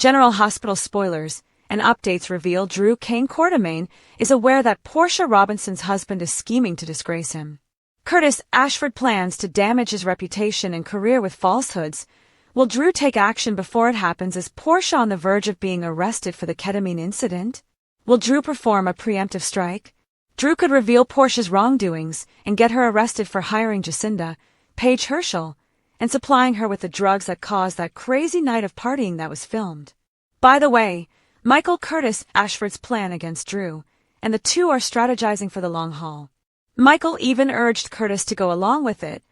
General Hospital spoilers and updates reveal Drew Kane Quartermain is aware that Portia Robinson's husband is scheming to disgrace him. Curtis Ashford plans to damage his reputation and career with falsehoods. Will Drew take action before it happens? Is Portia on the verge of being arrested for the ketamine incident? Will Drew perform a preemptive strike? Drew could reveal Portia's wrongdoings and get her arrested for hiring Jacinda, Paige Herschel, and supplying her with the drugs that caused that crazy night of partying that was filmed. By the way, Michael Curtis Ashford's plan against Drew, and the two are strategizing for the long haul. Michael even urged Curtis to go along with it,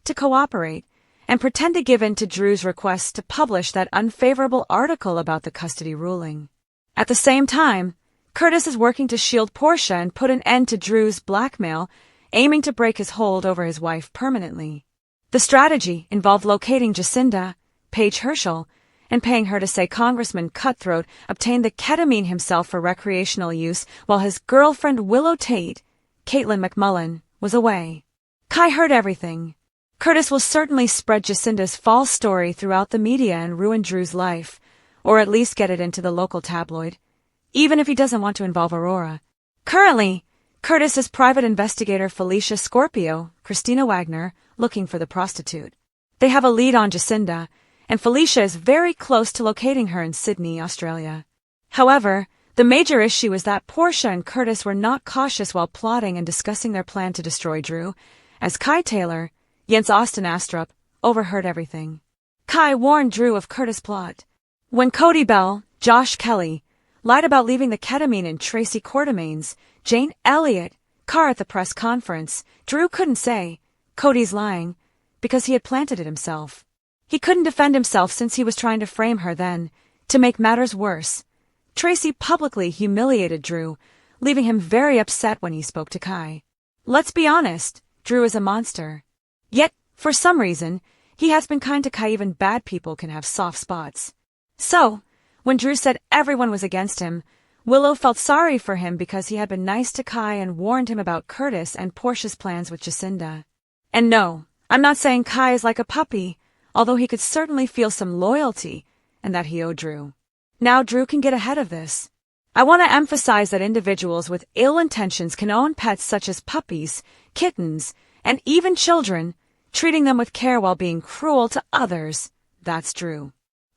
to cooperate, and pretend to give in to Drew's request to publish that unfavorable article about the custody ruling. At the same time, Curtis is working to shield Portia and put an end to Drew's blackmail, aiming to break his hold over his wife permanently. The strategy involved locating Jacinda, Paige Herschel, and paying her to say Congressman Cutthroat obtained the ketamine himself for recreational use while his girlfriend Willow Tate, Caitlin McMullen, was away. Kai heard everything. Curtis will certainly spread Jacinda's false story throughout the media and ruin Drew's life, or at least get it into the local tabloid, even if he doesn't want to involve Aurora. Currently, Curtis is private investigator Felicia Scorpio, Christina Wagner, looking for the prostitute. They have a lead on Jacinda, and Felicia is very close to locating her in Sydney, Australia. However, the major issue is that Portia and Curtis were not cautious while plotting and discussing their plan to destroy Drew, as Kai Taylor, Jens Austin Astrup, overheard everything. Kai warned Drew of Curtis' plot. When Cody Bell, Josh Kelly, lied about leaving the ketamine in Tracy Quartermain's, Jane Elliott, car at the press conference, Drew couldn't say, "Cody's lying," because he had planted it himself. He couldn't defend himself since he was trying to frame her then. To make matters worse, Tracy publicly humiliated Drew, leaving him very upset when he spoke to Kai. Let's be honest, Drew is a monster. Yet, for some reason, he has been kind to Kai. Even bad people can have soft spots. So, when Drew said everyone was against him, Willow felt sorry for him because he had been nice to Kai and warned him about Curtis and Portia's plans with Jacinda. And no, I'm not saying Kai is like a puppy, although he could certainly feel some loyalty, and that he owed Drew. Now Drew can get ahead of this. I want to emphasize that individuals with ill intentions can own pets such as puppies, kittens, and even children, treating them with care while being cruel to others. That's Drew.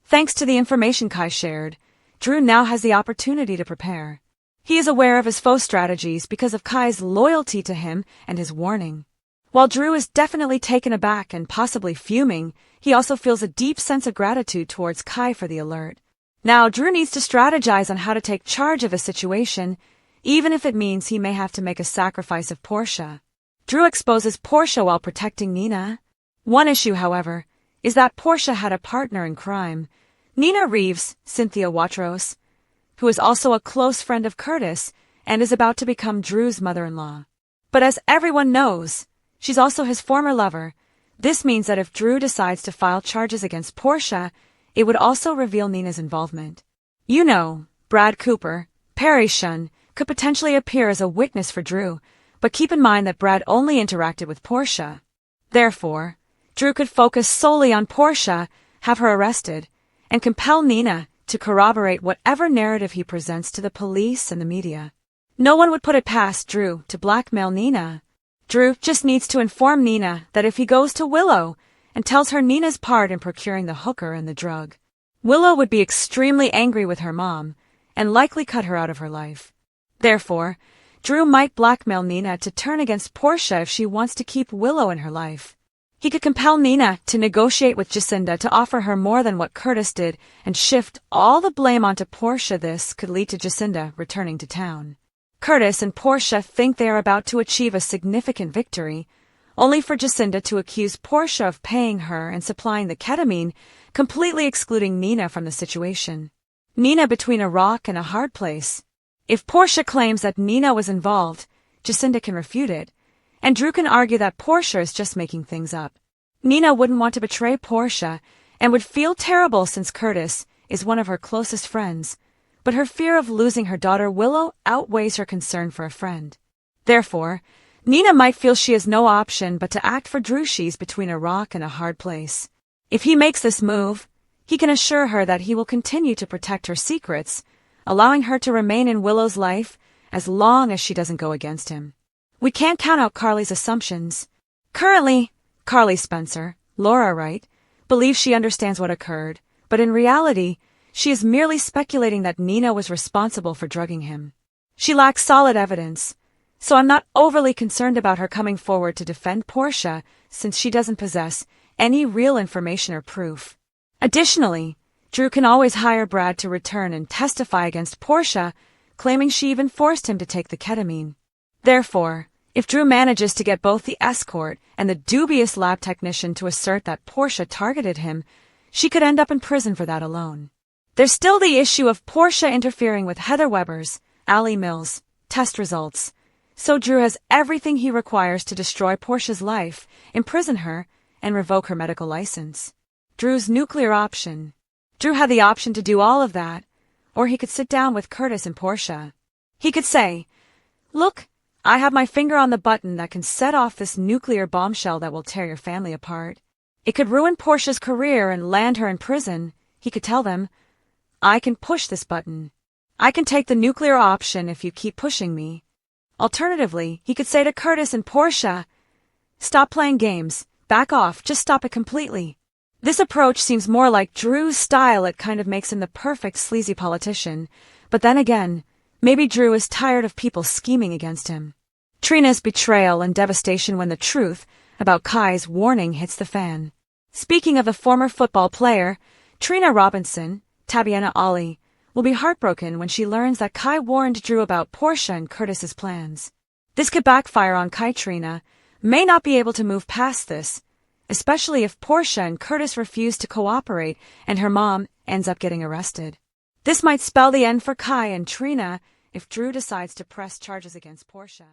Thanks to the information Kai shared, Drew now has the opportunity to prepare. He is aware of his faux strategies because of Kai's loyalty to him and his warning. While Drew is definitely taken aback and possibly fuming, he also feels a deep sense of gratitude towards Kai for the alert. Now Drew needs to strategize on how to take charge of a situation, even if it means he may have to make a sacrifice of Portia. Drew exposes Portia while protecting Nina. One issue, however, is that Portia had a partner in crime, Nina Reeves, Cynthia Watros, who is also a close friend of Curtis and is about to become Drew's mother-in-law. But as everyone knows, she's also his former lover. This means that if Drew decides to file charges against Portia, it would also reveal Nina's involvement. You know, Brad Cooper, Perry's son, could potentially appear as a witness for Drew, but keep in mind that Brad only interacted with Portia. Therefore, Drew could focus solely on Portia, have her arrested, and compel Nina to corroborate whatever narrative he presents to the police and the media. No one would put it past Drew to blackmail Nina. Drew just needs to inform Nina that if he goes to Willow and tells her Nina's part in procuring the hooker and the drug, Willow would be extremely angry with her mom and likely cut her out of her life. Therefore, Drew might blackmail Nina to turn against Portia if she wants to keep Willow in her life. He could compel Nina to negotiate with Jacinda to offer her more than what Curtis did and shift all the blame onto Portia. This could lead to Jacinda returning to town. Curtis and Portia think they are about to achieve a significant victory, only for Jacinda to accuse Portia of paying her and supplying the ketamine, completely excluding Nina from the situation. Nina between a rock and a hard place. If Portia claims that Nina was involved, Jacinda can refute it, and Drew can argue that Portia is just making things up. Nina wouldn't want to betray Portia and would feel terrible since Curtis is one of her closest friends, but her fear of losing her daughter Willow outweighs her concern for a friend. Therefore, Nina might feel she has no option but to act for Drew. She's between a rock and a hard place. If he makes this move, He can assure her that he will continue to protect her secrets, allowing her to remain in Willow's life as long as she doesn't go against him. We can't count out Carly's assumptions. Currently, Carly Spencer, Laura Wright, believes she understands what occurred, but in reality, she is merely speculating that Nina was responsible for drugging him. She lacks solid evidence, so I'm not overly concerned about her coming forward to defend Portia since she doesn't possess any real information or proof. Additionally, Drew can always hire Brad to return and testify against Portia, claiming she even forced him to take the ketamine. Therefore, if Drew manages to get both the escort and the dubious lab technician to assert that Portia targeted him, she could end up in prison for that alone. There's still the issue of Portia interfering with Heather Weber's, Allie Mills' test results, so Drew has everything he requires to destroy Portia's life, imprison her, and revoke her medical license. Drew's nuclear option. Drew had the option to do all of that, or he could sit down with Curtis and Portia. He could say, "Look, I have my finger on the button that can set off this nuclear bombshell that will tear your family apart. It could ruin Portia's career and land her in prison." He could tell them, "I can push this button. I can take the nuclear option if you keep pushing me." Alternatively, he could say to Curtis and Portia, "Stop playing games, back off, just stop it completely." This approach seems more like Drew's style. It kind of makes him the perfect sleazy politician, but then again, maybe Drew is tired of people scheming against him. Trina's betrayal and devastation when the truth about Kai's warning hits the fan. Speaking of the former football player, Trina Robinson, Tabiana Ali, will be heartbroken when she learns that Kai warned Drew about Portia and Curtis's plans. This could backfire on Kai. Trina may not be able to move past this, especially if Portia and Curtis refuse to cooperate and her mom ends up getting arrested. This might spell the end for Kai and Trina if Drew decides to press charges against Portia.